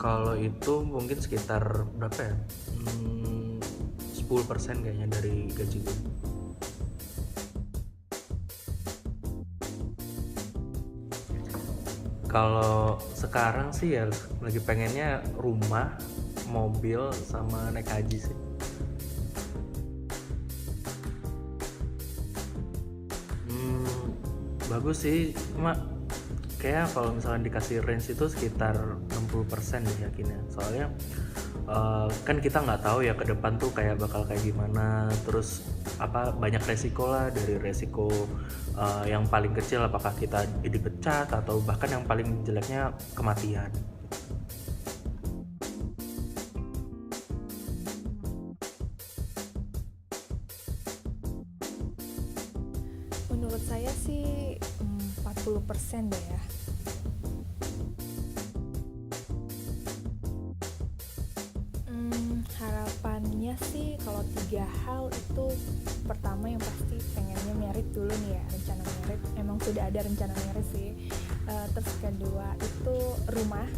Kalau itu mungkin sekitar berapa ya? 10% kayaknya dari gaji gue. Kalau sekarang sih ya lagi pengennya rumah, mobil, sama naik haji sih. Bagus sih, cuma kayak kalau misalnya dikasih range itu sekitar 60% deh yakinnya. Soalnya kan kita nggak tahu ya ke depan tuh kayak bakal kayak gimana, terus apa banyak resiko lah, dari resiko yang paling kecil apakah kita dipecat atau bahkan yang paling jeleknya kematian. Menurut saya sih 40% deh ya. Harapannya sih kalau 3 hal itu, pertama yang pasti pengennya merit dulu nih ya, rencana merit. Emang sudah ada rencana merit sih. Terus kedua itu rumah,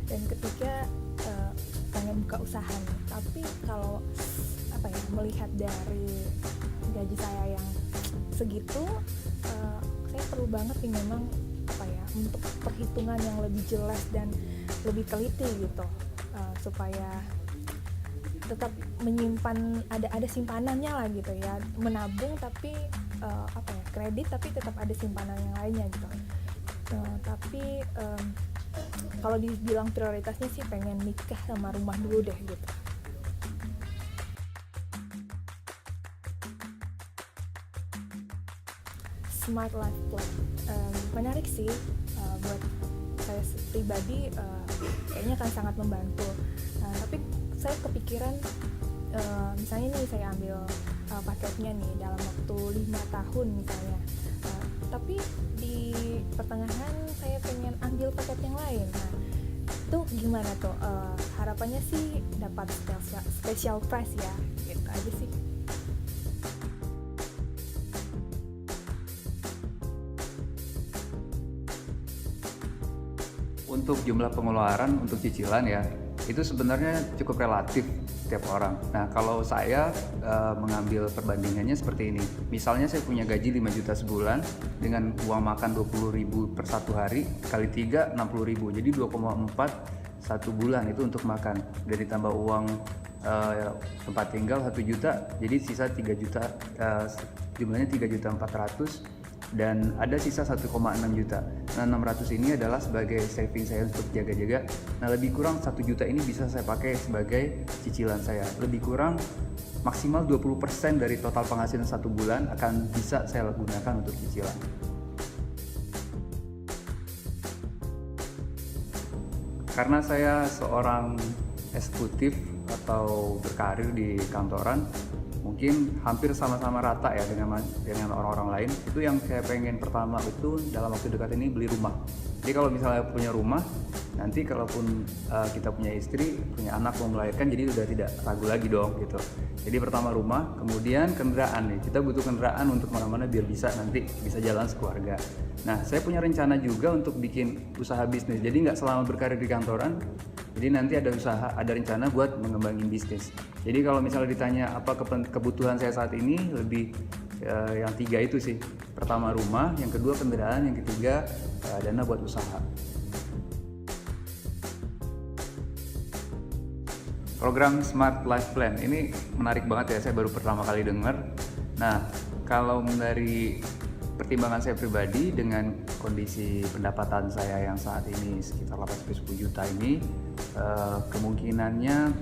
dan ketiga pengen buka usaha nih. Tapi kalau apa ya, melihat dari gaji saya yang segitu, saya perlu banget nih memang apa ya, untuk perhitungan yang lebih jelas dan lebih teliti gitu, supaya tetap menyimpan, ada simpanannya lah gitu ya, menabung tapi apa ya, kredit tapi tetap ada simpanan yang lainnya gitu. Tapi kalau dibilang prioritasnya sih pengen nikah sama rumah dulu deh gitu. Smart Life Plan menarik sih, buat saya pribadi kayaknya akan sangat membantu. Tapi saya kepikiran, misalnya nih saya ambil paketnya nih dalam waktu 5 tahun misalnya, tapi di pertengahan saya pengen ambil paket yang lain. Nah itu gimana tuh? Harapannya sih dapat special price ya, gitu aja sih. Untuk jumlah pengeluaran untuk cicilan ya, itu sebenarnya cukup relatif setiap orang. Nah, kalau saya mengambil perbandingannya seperti ini. Misalnya saya punya gaji 5 juta sebulan dengan uang makan 20.000 per satu hari, kali 3 60.000. Jadi 2,4 satu bulan itu untuk makan. Dan ditambah uang tempat tinggal 1 juta, jadi sisa 3 juta, jumlahnya 3.400.000, dan ada sisa 1,6 juta. Nah, 600 ini adalah sebagai saving saya untuk jaga-jaga. Nah, lebih kurang 1 juta ini bisa saya pakai sebagai cicilan saya. Lebih kurang maksimal 20% dari total penghasilan 1 bulan akan bisa saya gunakan untuk cicilan. Karena saya seorang eksekutif atau berkarir di kantoran, mungkin hampir sama-sama rata ya dengan orang-orang lain. Itu yang saya pengen pertama itu dalam waktu dekat ini beli rumah. Jadi kalau misalnya punya rumah, nanti kalaupun kita punya istri, punya anak, mau melahirkan, jadi udah tidak ragu lagi dong gitu. Jadi pertama rumah, kemudian kendaraan nih. Kita butuh kendaraan untuk mana-mana biar nanti bisa jalan sekeluarga. Nah, saya punya rencana juga untuk bikin usaha bisnis. Jadi nggak selama berkarir di kantoran. Jadi nanti ada usaha, ada rencana buat mengembangin bisnis. Jadi kalau misalnya ditanya apa kebutuhan saya saat ini, lebih yang 3 itu sih. Pertama rumah, yang kedua kendaraan, yang ketiga dana buat usaha. Program Smart Life Plan ini menarik banget ya, saya baru pertama kali dengar. Nah, kalau dari pertimbangan saya pribadi dengan kondisi pendapatan saya yang saat ini sekitar 8-10 juta ini, kemungkinannya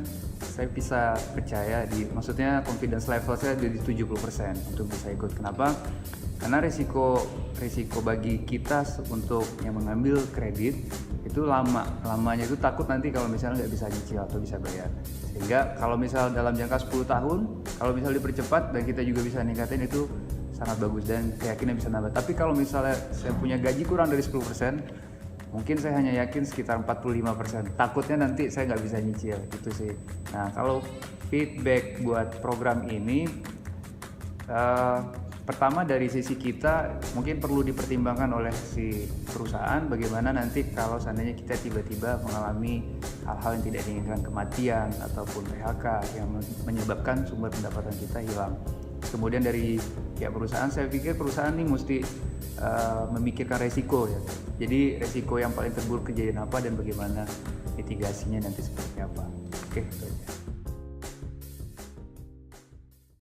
saya bisa percaya maksudnya confidence level saya jadi 70% untuk bisa ikut. Kenapa? Karena risiko bagi kita untuk yang mengambil kredit itu lamanya itu takut nanti kalau misalnya nggak bisa nyicil atau bisa bayar. Sehingga kalau misal dalam jangka 10 tahun, kalau misal dipercepat dan kita juga bisa ningkatin, itu sangat bagus dan keyakinan bisa nambah. Tapi kalau misalnya saya punya gaji kurang dari 10%, mungkin saya hanya yakin sekitar 45%. Takutnya nanti saya nggak bisa nyicil, gitu sih. Nah, kalau feedback buat program ini, Pertama dari sisi kita mungkin perlu dipertimbangkan oleh si perusahaan bagaimana nanti kalau seandainya kita tiba-tiba mengalami hal-hal yang tidak diinginkan, kematian ataupun PHK yang menyebabkan sumber pendapatan kita hilang. Kemudian dari pihak perusahaan, saya pikir perusahaan ini mesti memikirkan resiko ya. Jadi resiko yang paling terburuk kejadian apa dan bagaimana mitigasinya nanti seperti apa. Oke, itu aja.